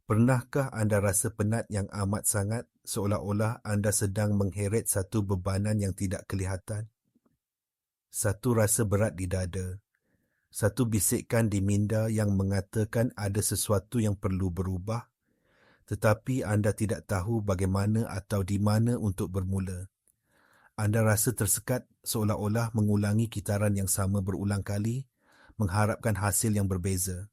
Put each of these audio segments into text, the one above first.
Pernahkah anda rasa penat yang amat sangat seolah-olah anda sedang mengheret satu bebanan yang tidak kelihatan? Satu rasa berat di dada, satu bisikan di minda yang mengatakan ada sesuatu yang perlu berubah, tetapi anda tidak tahu bagaimana atau di mana untuk bermula. Anda rasa tersekat seolah-olah mengulangi kitaran yang sama berulang kali, mengharapkan hasil yang berbeza.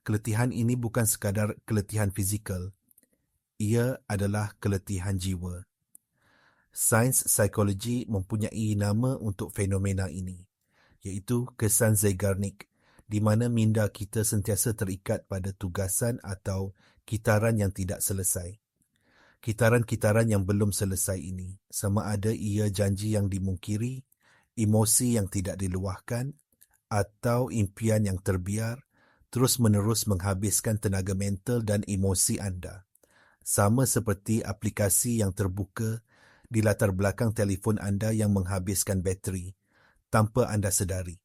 Keletihan ini bukan sekadar keletihan fizikal, ia adalah keletihan jiwa. Sains psikologi mempunyai nama untuk fenomena ini, iaitu kesan Zeigarnik, di mana minda kita sentiasa terikat pada tugasan atau kitaran yang tidak selesai. Kitaran-kitaran yang belum selesai ini, sama ada ia janji yang dimungkiri, emosi yang tidak diluahkan, atau impian yang terbiar, terus-menerus menghabiskan tenaga mental dan emosi anda. Sama seperti aplikasi yang terbuka di latar belakang telefon anda yang menghabiskan bateri tanpa anda sedari.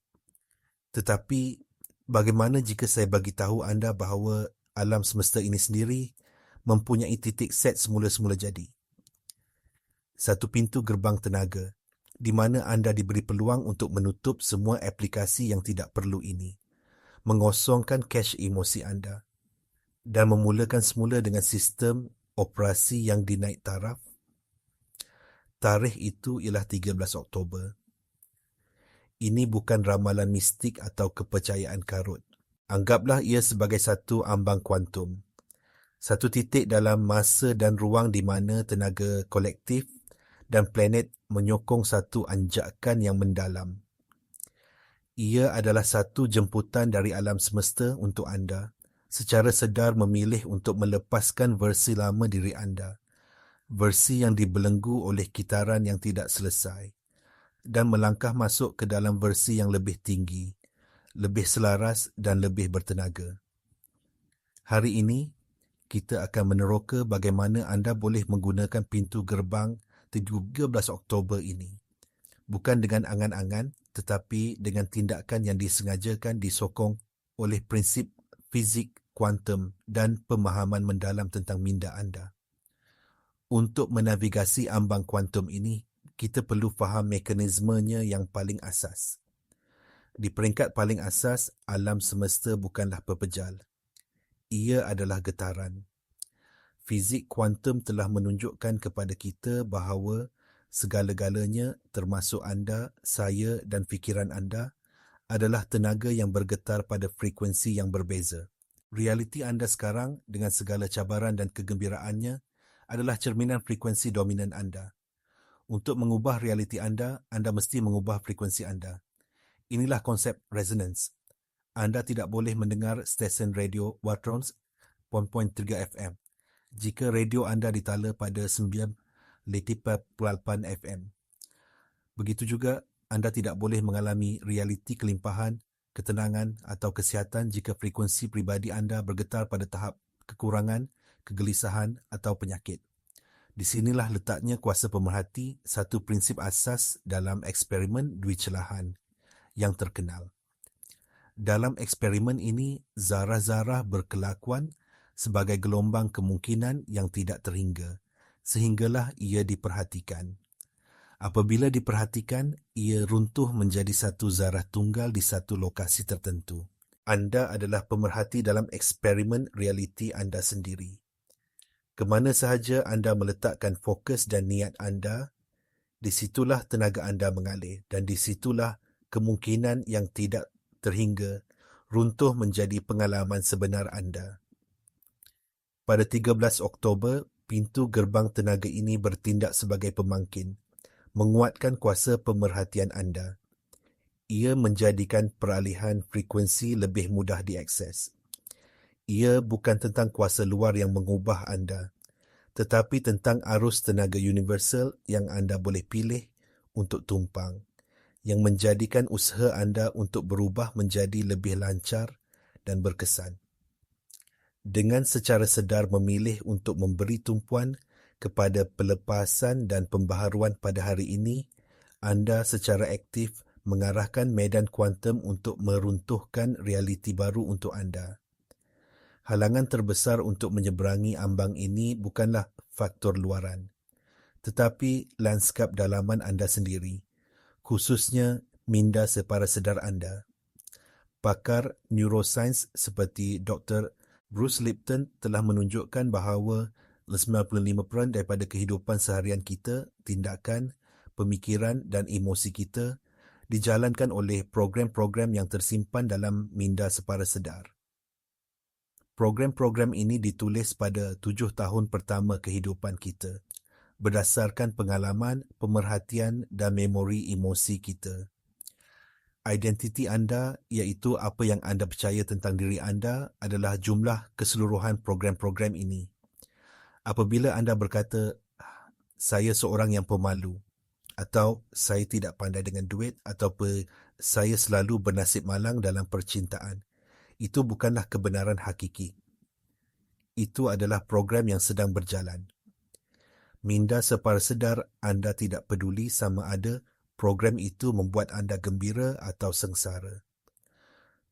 Tetapi, bagaimana jika saya bagi tahu anda bahawa alam semesta ini sendiri mempunyai titik set semula-semula jadi? Satu pintu gerbang tenaga, di mana anda diberi peluang untuk menutup semua aplikasi yang tidak perlu ini, mengosongkan cache emosi anda, dan memulakan semula dengan sistem operasi yang dinaik taraf. Tarikh itu ialah 13 Oktober. Ini bukan ramalan mistik atau kepercayaan karut. Anggaplah ia sebagai satu ambang kuantum. Satu titik dalam masa dan ruang di mana tenaga kolektif dan planet menyokong satu anjakan yang mendalam. Ia adalah satu jemputan dari alam semesta untuk anda, secara sedar memilih untuk melepaskan versi lama diri anda, versi yang dibelenggu oleh kitaran yang tidak selesai, dan melangkah masuk ke dalam versi yang lebih tinggi, lebih selaras dan lebih bertenaga. Hari ini, kita akan meneroka bagaimana anda boleh menggunakan pintu gerbang 13 Oktober ini. Bukan dengan angan-angan, tetapi dengan tindakan yang disengajakan disokong oleh prinsip fizik kuantum dan pemahaman mendalam tentang minda anda. Untuk menavigasi ambang kuantum ini, kita perlu faham mekanismenya yang paling asas. Di peringkat paling asas, alam semesta bukanlah pepejal. Ia adalah getaran. Fizik kuantum telah menunjukkan kepada kita bahawa segala-galanya, termasuk anda, saya dan fikiran anda, adalah tenaga yang bergetar pada frekuensi yang berbeza. Realiti anda sekarang dengan segala cabaran dan kegembiraannya adalah cerminan frekuensi dominan anda. Untuk mengubah realiti anda mesti mengubah frekuensi anda. Inilah konsep resonance. Anda tidak boleh mendengar stesen radio Watrons 1.3 FM jika radio anda ditala pada 9.8 FM. Begitu juga, anda tidak boleh mengalami realiti kelimpahan, ketenangan atau kesihatan jika frekuensi pribadi anda bergetar pada tahap kekurangan, kegelisahan atau penyakit. Di sinilah letaknya kuasa pemerhati, satu prinsip asas dalam eksperimen Dwi Celahan yang terkenal. Dalam eksperimen ini, zarah-zarah berkelakuan sebagai gelombang kemungkinan yang tidak terhingga, sehinggalah ia diperhatikan. Apabila diperhatikan, ia runtuh menjadi satu zarah tunggal di satu lokasi tertentu. Anda adalah pemerhati dalam eksperimen realiti anda sendiri. Kemana sahaja anda meletakkan fokus dan niat anda, di situlah tenaga anda mengalir dan di situlah kemungkinan yang tidak terhingga runtuh menjadi pengalaman sebenar anda. Pada 13 Oktober, pintu gerbang tenaga ini bertindak sebagai pemangkin, menguatkan kuasa pemerhatian anda. Ia menjadikan peralihan frekuensi lebih mudah diakses. Ia bukan tentang kuasa luar yang mengubah anda, tetapi tentang arus tenaga universal yang anda boleh pilih untuk tumpang, yang menjadikan usaha anda untuk berubah menjadi lebih lancar dan berkesan. Dengan secara sedar memilih untuk memberi tumpuan kepada pelepasan dan pembaharuan pada hari ini, anda secara aktif mengarahkan medan kuantum untuk meruntuhkan realiti baru untuk anda. Halangan terbesar untuk menyeberangi ambang ini bukanlah faktor luaran, tetapi lanskap dalaman anda sendiri, khususnya minda separasedar anda. Pakar neurosains seperti Dr. Bruce Lipton telah menunjukkan bahawa 95% daripada kehidupan seharian kita, tindakan, pemikiran dan emosi kita dijalankan oleh program-program yang tersimpan dalam minda separasedar. Program-program ini ditulis pada 7 tahun pertama kehidupan kita, berdasarkan pengalaman, pemerhatian dan memori emosi kita. Identiti anda, iaitu apa yang anda percaya tentang diri anda, adalah jumlah keseluruhan program-program ini. Apabila anda berkata, saya seorang yang pemalu, atau saya tidak pandai dengan duit, ataupun saya selalu bernasib malang dalam percintaan, itu bukanlah kebenaran hakiki. Itu adalah program yang sedang berjalan. Minda separasedar anda tidak peduli sama ada program itu membuat anda gembira atau sengsara.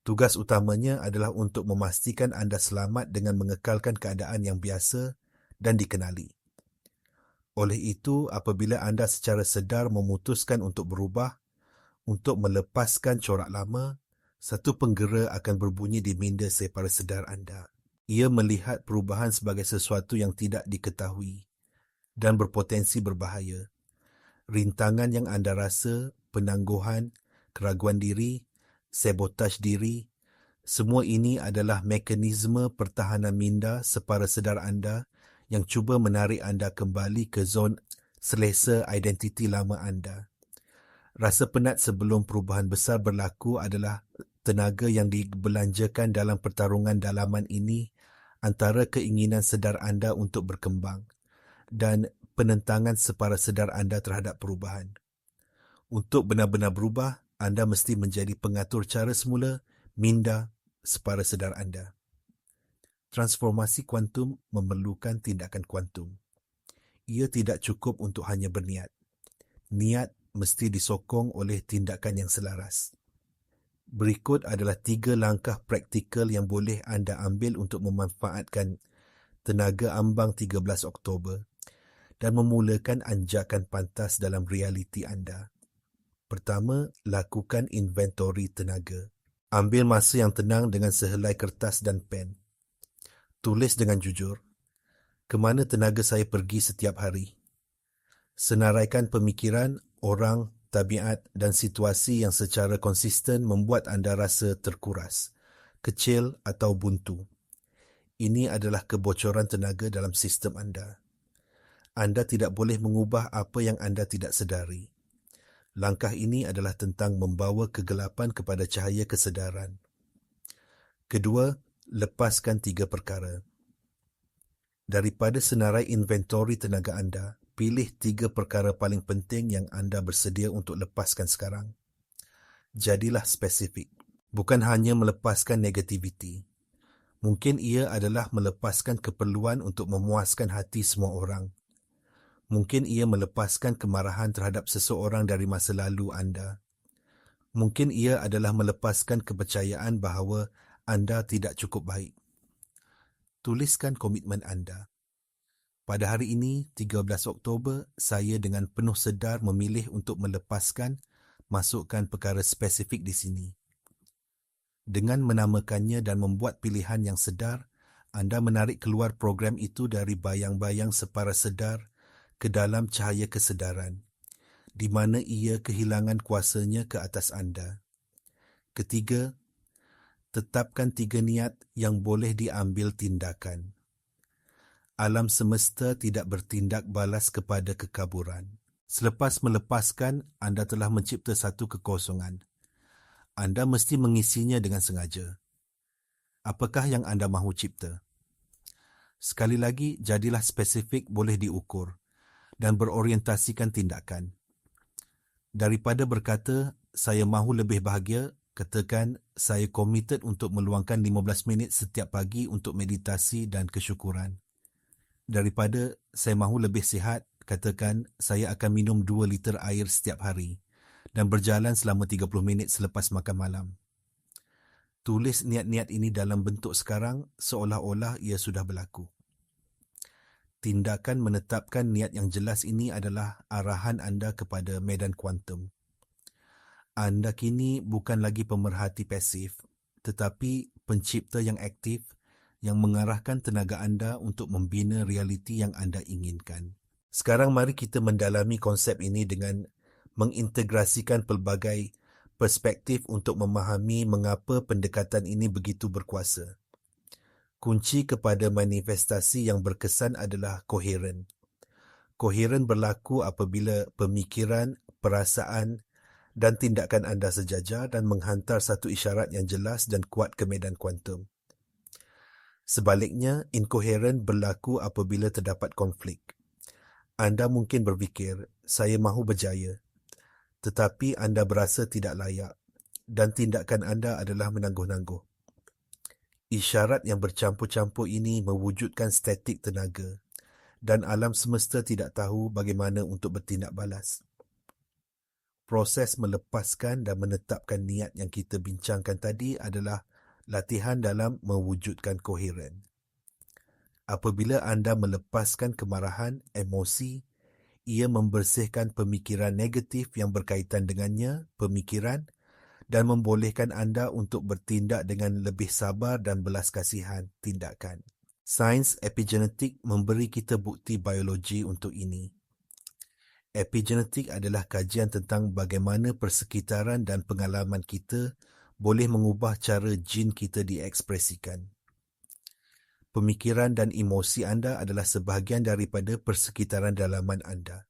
Tugas utamanya adalah untuk memastikan anda selamat dengan mengekalkan keadaan yang biasa dan dikenali. Oleh itu, apabila anda secara sedar memutuskan untuk berubah, untuk melepaskan corak lama, satu penggera akan berbunyi di minda separasedar anda. Ia melihat perubahan sebagai sesuatu yang tidak diketahui dan berpotensi berbahaya. Rintangan yang anda rasa, penangguhan, keraguan diri, sabotaj diri, semua ini adalah mekanisme pertahanan minda separasedar anda yang cuba menarik anda kembali ke zon selesa identiti lama anda. Rasa penat sebelum perubahan besar berlaku adalah tenaga yang dibelanjakan dalam pertarungan dalaman ini antara keinginan sedar anda untuk berkembang dan penentangan separasedar anda terhadap perubahan. Untuk benar-benar berubah, anda mesti menjadi pengatur cara semula minda separasedar anda. Transformasi kuantum memerlukan tindakan kuantum. Ia tidak cukup untuk hanya berniat. Niat mesti disokong oleh tindakan yang selaras. Berikut adalah 3 langkah praktikal yang boleh anda ambil untuk memanfaatkan tenaga ambang 13 Oktober dan memulakan anjakan pantas dalam realiti anda. Pertama, lakukan inventori tenaga. Ambil masa yang tenang dengan sehelai kertas dan pen. Tulis dengan jujur, ke mana tenaga saya pergi setiap hari. Senaraikan pemikiran, orang, tabiat dan situasi yang secara konsisten membuat anda rasa terkuras, kecil atau buntu. Ini adalah kebocoran tenaga dalam sistem anda. Anda tidak boleh mengubah apa yang anda tidak sedari. Langkah ini adalah tentang membawa kegelapan kepada cahaya kesedaran. Kedua, lepaskan 3 perkara. Daripada senarai inventori tenaga anda, pilih 3 perkara paling penting yang anda bersedia untuk lepaskan sekarang. Jadilah spesifik. Bukan hanya melepaskan negativiti. Mungkin ia adalah melepaskan keperluan untuk memuaskan hati semua orang. Mungkin ia melepaskan kemarahan terhadap seseorang dari masa lalu anda. Mungkin ia adalah melepaskan kepercayaan bahawa anda tidak cukup baik. Tuliskan komitmen anda. Pada hari ini, 13 Oktober, saya dengan penuh sedar memilih untuk melepaskan, masukkan perkara spesifik di sini. Dengan menamakannya dan membuat pilihan yang sedar, anda menarik keluar program itu dari bayang-bayang separasedar ke dalam cahaya kesedaran, di mana ia kehilangan kuasanya ke atas anda. Ketiga, tetapkan 3 niat yang boleh diambil tindakan. Alam semesta tidak bertindak balas kepada kekaburan. Selepas melepaskan, anda telah mencipta satu kekosongan. Anda mesti mengisinya dengan sengaja. Apakah yang anda mahu cipta? Sekali lagi, jadilah spesifik, boleh diukur dan berorientasikan tindakan. Daripada berkata, saya mahu lebih bahagia, katakan, saya komited untuk meluangkan 15 minit setiap pagi untuk meditasi dan kesyukuran. Daripada, saya mahu lebih sihat, katakan, saya akan minum 2 liter air setiap hari dan berjalan selama 30 minit selepas makan malam. Tulis niat-niat ini dalam bentuk sekarang seolah-olah ia sudah berlaku. Tindakan menetapkan niat yang jelas ini adalah arahan anda kepada medan kuantum. Anda kini bukan lagi pemerhati pasif, tetapi pencipta yang aktif yang mengarahkan tenaga anda untuk membina realiti yang anda inginkan. Sekarang mari kita mendalami konsep ini dengan mengintegrasikan pelbagai perspektif untuk memahami mengapa pendekatan ini begitu berkuasa. Kunci kepada manifestasi yang berkesan adalah koheren. Koheren berlaku apabila pemikiran, perasaan dan tindakan anda sejajar dan menghantar satu isyarat yang jelas dan kuat ke medan kuantum. Sebaliknya, inkoheren berlaku apabila terdapat konflik. Anda mungkin berfikir, saya mahu berjaya, tetapi anda berasa tidak layak dan tindakan anda adalah menangguh-nangguh. Isyarat yang bercampur-campur ini mewujudkan statik tenaga dan alam semesta tidak tahu bagaimana untuk bertindak balas. Proses melepaskan dan menetapkan niat yang kita bincangkan tadi adalah latihan dalam mewujudkan koheren. Apabila anda melepaskan kemarahan, emosi, ia membersihkan pemikiran negatif yang berkaitan dengannya, pemikiran, dan membolehkan anda untuk bertindak dengan lebih sabar dan belas kasihan tindakan. Sains epigenetik memberi kita bukti biologi untuk ini. Epigenetik adalah kajian tentang bagaimana persekitaran dan pengalaman kita boleh mengubah cara jin kita diekspresikan. Pemikiran dan emosi anda adalah sebahagian daripada persekitaran dalaman anda.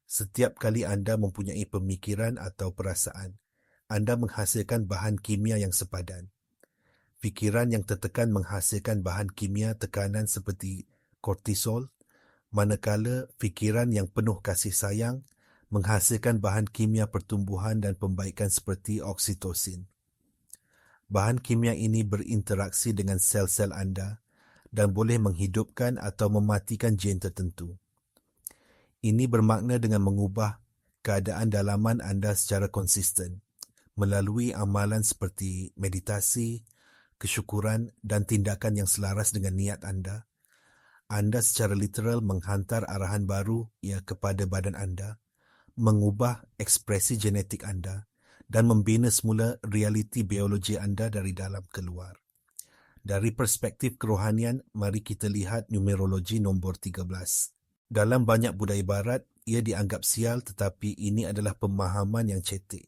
Setiap kali anda mempunyai pemikiran atau perasaan, anda menghasilkan bahan kimia yang sepadan. Fikiran yang tertekan menghasilkan bahan kimia tekanan seperti kortisol, manakala fikiran yang penuh kasih sayang menghasilkan bahan kimia pertumbuhan dan pembaikan seperti oksitosin. Bahan kimia ini berinteraksi dengan sel-sel anda dan boleh menghidupkan atau mematikan gen tertentu. Ini bermakna dengan mengubah keadaan dalaman anda secara konsisten melalui amalan seperti meditasi, kesyukuran dan tindakan yang selaras dengan niat anda. Anda secara literal menghantar arahan baru kepada badan anda, mengubah ekspresi genetik anda dan membina semula realiti biologi anda dari dalam keluar. Dari perspektif kerohanian, mari kita lihat numerologi nombor 13. Dalam banyak budaya barat, ia dianggap sial tetapi ini adalah pemahaman yang cetek.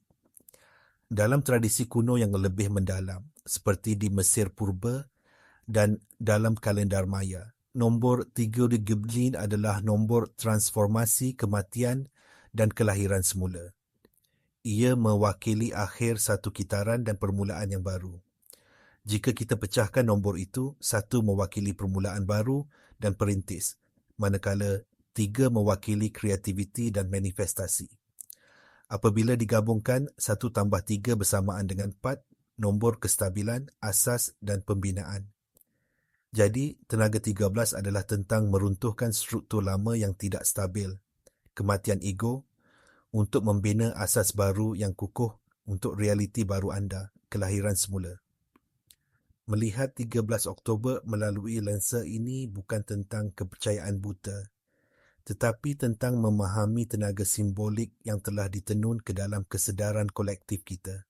Dalam tradisi kuno yang lebih mendalam, seperti di Mesir Purba dan dalam kalendar Maya, nombor 39 adalah nombor transformasi, kematian dan kelahiran semula. Ia mewakili akhir satu kitaran dan permulaan yang baru. Jika kita pecahkan nombor itu, 1 mewakili permulaan baru dan perintis, manakala 3 mewakili kreativiti dan manifestasi. Apabila digabungkan, 1 tambah 3 bersamaan dengan 4, nombor kestabilan, asas dan pembinaan. Jadi, tenaga 13 adalah tentang meruntuhkan struktur lama yang tidak stabil, kematian ego, untuk membina asas baru yang kukuh untuk realiti baru anda, kelahiran semula. Melihat 13 Oktober melalui lensa ini bukan tentang kepercayaan buta, tetapi tentang memahami tenaga simbolik yang telah ditenun ke dalam kesedaran kolektif kita.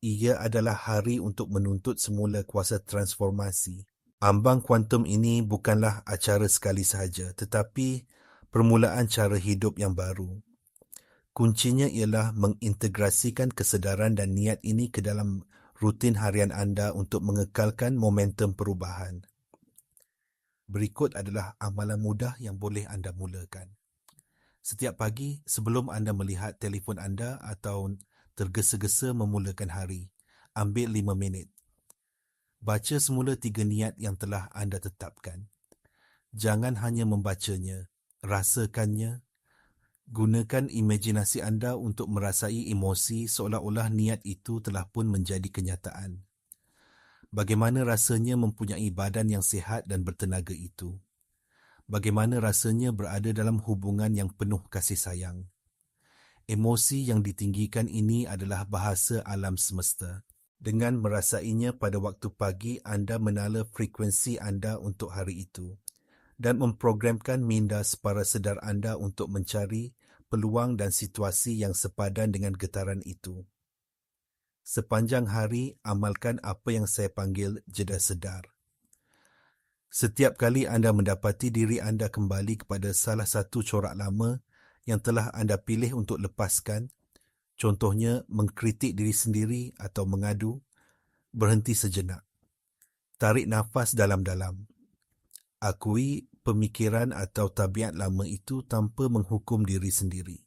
Ia adalah hari untuk menuntut semula kuasa transformasi. Ambang kuantum ini bukanlah acara sekali sahaja, tetapi permulaan cara hidup yang baru. Kuncinya ialah mengintegrasikan kesedaran dan niat ini ke dalam rutin harian anda untuk mengekalkan momentum perubahan. Berikut adalah amalan mudah yang boleh anda mulakan. Setiap pagi, sebelum anda melihat telefon anda atau tergesa-gesa memulakan hari, ambil 5 minit. Baca semula 3 niat yang telah anda tetapkan. Jangan hanya membacanya, rasakannya. Gunakan imajinasi anda untuk merasai emosi seolah-olah niat itu telah pun menjadi kenyataan. Bagaimana rasanya mempunyai badan yang sihat dan bertenaga itu? Bagaimana rasanya berada dalam hubungan yang penuh kasih sayang? Emosi yang ditinggikan ini adalah bahasa alam semesta. Dengan merasainya pada waktu pagi, anda menala frekuensi anda untuk hari itu dan memprogramkan minda separa sedar anda untuk mencari peluang dan situasi yang sepadan dengan getaran itu. Sepanjang hari, amalkan apa yang saya panggil jeda sedar. Setiap kali anda mendapati diri anda kembali kepada salah satu corak lama yang telah anda pilih untuk lepaskan, contohnya mengkritik diri sendiri atau mengadu, berhenti sejenak. Tarik nafas dalam-dalam. Akui pemikiran atau tabiat lama itu tanpa menghukum diri sendiri.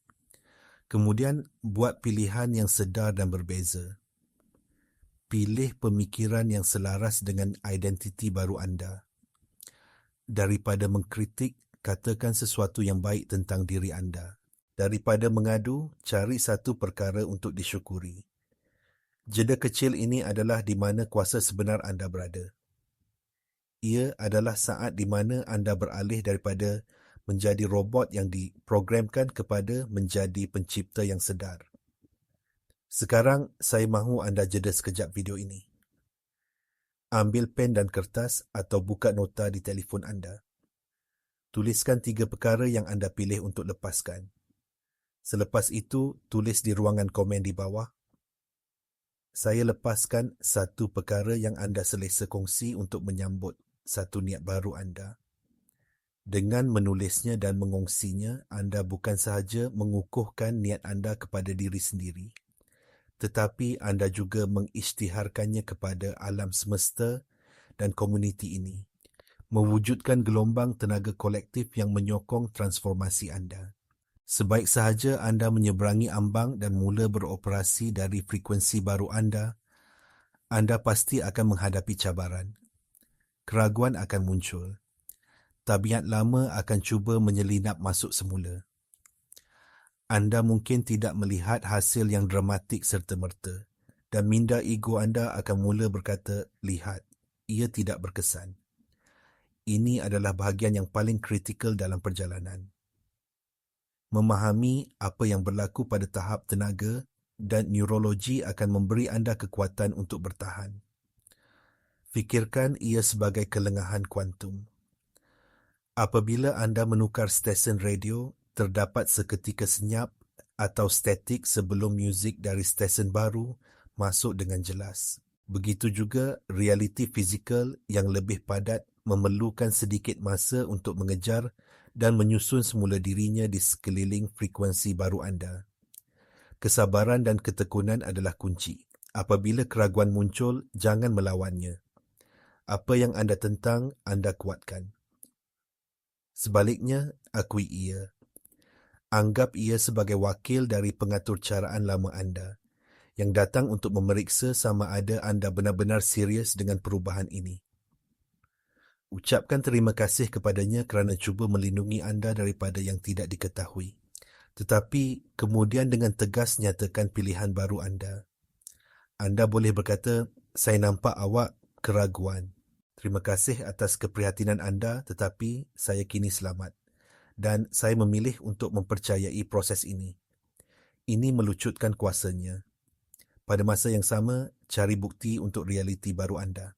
Kemudian, buat pilihan yang sedar dan berbeza. Pilih pemikiran yang selaras dengan identiti baru anda. Daripada mengkritik, katakan sesuatu yang baik tentang diri anda. Daripada mengadu, cari satu perkara untuk disyukuri. Jeda kecil ini adalah di mana kuasa sebenar anda berada. Ia adalah saat di mana anda beralih daripada menjadi robot yang diprogramkan kepada menjadi pencipta yang sedar. Sekarang, saya mahu anda jeda sekejap video ini. Ambil pen dan kertas atau buka nota di telefon anda. Tuliskan 3 perkara yang anda pilih untuk lepaskan. Selepas itu, tulis di ruangan komen di bawah. Saya lepaskan satu perkara yang anda selesa kongsi untuk menyambut satu niat baru anda. Dengan menulisnya dan mengongsinya, anda bukan sahaja mengukuhkan niat anda kepada diri sendiri, tetapi anda juga mengisytiharkannya kepada alam semesta dan komuniti ini, mewujudkan gelombang tenaga kolektif yang menyokong transformasi anda. Sebaik sahaja anda menyeberangi ambang dan mula beroperasi dari frekuensi baru anda pasti akan menghadapi cabaran. Keraguan akan muncul. Tabiat lama akan cuba menyelinap masuk semula. Anda mungkin tidak melihat hasil yang dramatik serta-merta dan minda ego anda akan mula berkata, lihat, ia tidak berkesan. Ini adalah bahagian yang paling kritikal dalam perjalanan. Memahami apa yang berlaku pada tahap tenaga dan neurologi akan memberi anda kekuatan untuk bertahan. Fikirkan ia sebagai kelengahan kuantum. Apabila anda menukar stesen radio, terdapat seketika senyap atau statik sebelum muzik dari stesen baru masuk dengan jelas. Begitu juga realiti fizikal yang lebih padat memerlukan sedikit masa untuk mengejar dan menyusun semula dirinya di sekeliling frekuensi baru anda. Kesabaran dan ketekunan adalah kunci. Apabila keraguan muncul, jangan melawannya. Apa yang anda tentang, anda kuatkan. Sebaliknya, akui ia. Anggap ia sebagai wakil dari pengaturcaraan lama anda yang datang untuk memeriksa sama ada anda benar-benar serius dengan perubahan ini. Ucapkan terima kasih kepadanya kerana cuba melindungi anda daripada yang tidak diketahui. Tetapi kemudian dengan tegas nyatakan pilihan baru anda. Anda boleh berkata, saya nampak awak keraguan. Terima kasih atas keprihatinan anda, tetapi saya kini selamat. Dan saya memilih untuk mempercayai proses ini. Ini melucutkan kuasanya. Pada masa yang sama, cari bukti untuk realiti baru anda.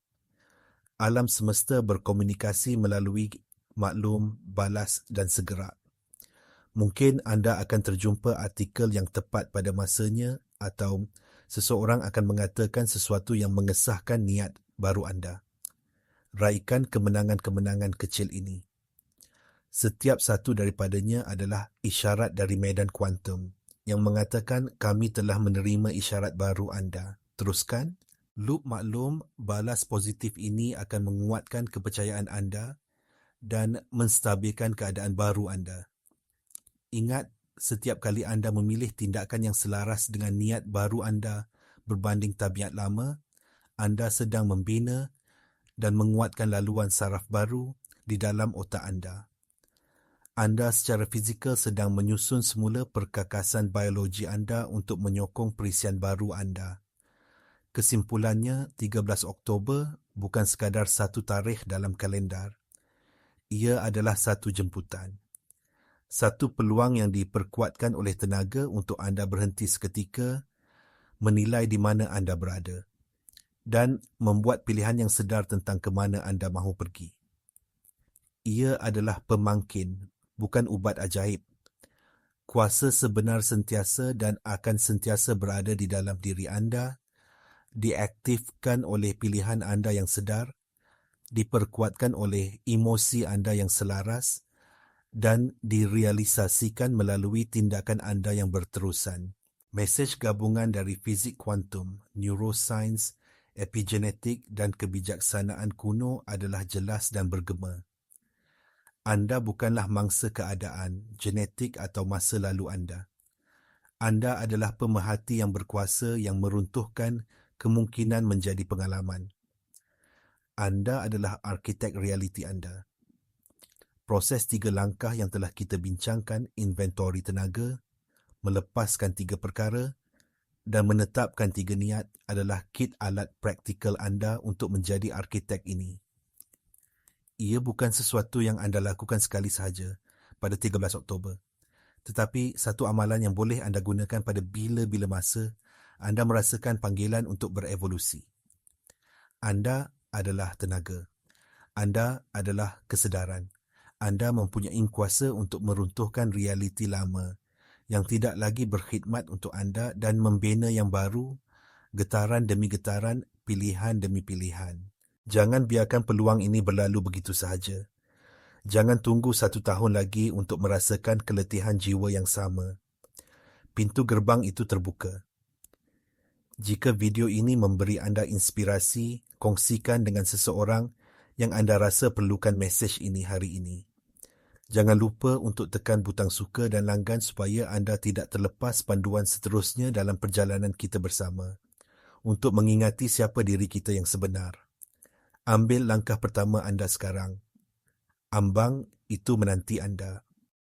Alam semesta berkomunikasi melalui maklum, balas dan segera. Mungkin anda akan terjumpa artikel yang tepat pada masanya atau seseorang akan mengatakan sesuatu yang mengesahkan niat baru anda. Raikan kemenangan-kemenangan kecil ini. Setiap satu daripadanya adalah isyarat dari medan kuantum yang mengatakan kami telah menerima isyarat baru anda. Teruskan. Loop maklum balas positif ini akan menguatkan kepercayaan anda dan menstabilkan keadaan baru anda. Ingat, setiap kali anda memilih tindakan yang selaras dengan niat baru anda berbanding tabiat lama, anda sedang membina dan menguatkan laluan saraf baru di dalam otak anda. Anda secara fizikal sedang menyusun semula perkakasan biologi anda untuk menyokong perisian baru anda. Kesimpulannya, 13 Oktober bukan sekadar satu tarikh dalam kalendar. Ia adalah satu jemputan. Satu peluang yang diperkuatkan oleh tenaga untuk anda berhenti seketika, menilai di mana anda berada. dan membuat pilihan yang sedar tentang ke mana anda mahu pergi. Ia adalah pemangkin, bukan ubat ajaib. Kuasa sebenar sentiasa dan akan sentiasa berada di dalam diri anda, diaktifkan oleh pilihan anda yang sedar, diperkuatkan oleh emosi anda yang selaras, dan direalisasikan melalui tindakan anda yang berterusan. Mesej gabungan dari fizik kuantum, neuroscience, epigenetik dan kebijaksanaan kuno adalah jelas dan bergema. Anda bukanlah mangsa keadaan, genetik atau masa lalu anda. Anda adalah pemerhati yang berkuasa yang meruntuhkan kemungkinan menjadi pengalaman. Anda adalah arkitek realiti anda. Proses 3 langkah yang telah kita bincangkan, inventori tenaga, melepaskan 3 perkara dan menetapkan 3 niat adalah kit alat praktikal anda untuk menjadi arkitek ini. Ia bukan sesuatu yang anda lakukan sekali sahaja pada 13 Oktober, tetapi satu amalan yang boleh anda gunakan pada bila-bila masa anda merasakan panggilan untuk berevolusi. Anda adalah tenaga. Anda adalah kesedaran. Anda mempunyai kuasa untuk meruntuhkan realiti lama yang tidak lagi berkhidmat untuk anda dan membina yang baru, getaran demi getaran, pilihan demi pilihan. Jangan biarkan peluang ini berlalu begitu sahaja. Jangan tunggu 1 tahun lagi untuk merasakan keletihan jiwa yang sama. Pintu gerbang itu terbuka. Jika video ini memberi anda inspirasi, kongsikan dengan seseorang yang anda rasa perlukan mesej ini hari ini. Jangan lupa untuk tekan butang suka dan langgan supaya anda tidak terlepas panduan seterusnya dalam perjalanan kita bersama untuk mengingati siapa diri kita yang sebenar. Ambil langkah pertama anda sekarang. Ambang itu menanti anda.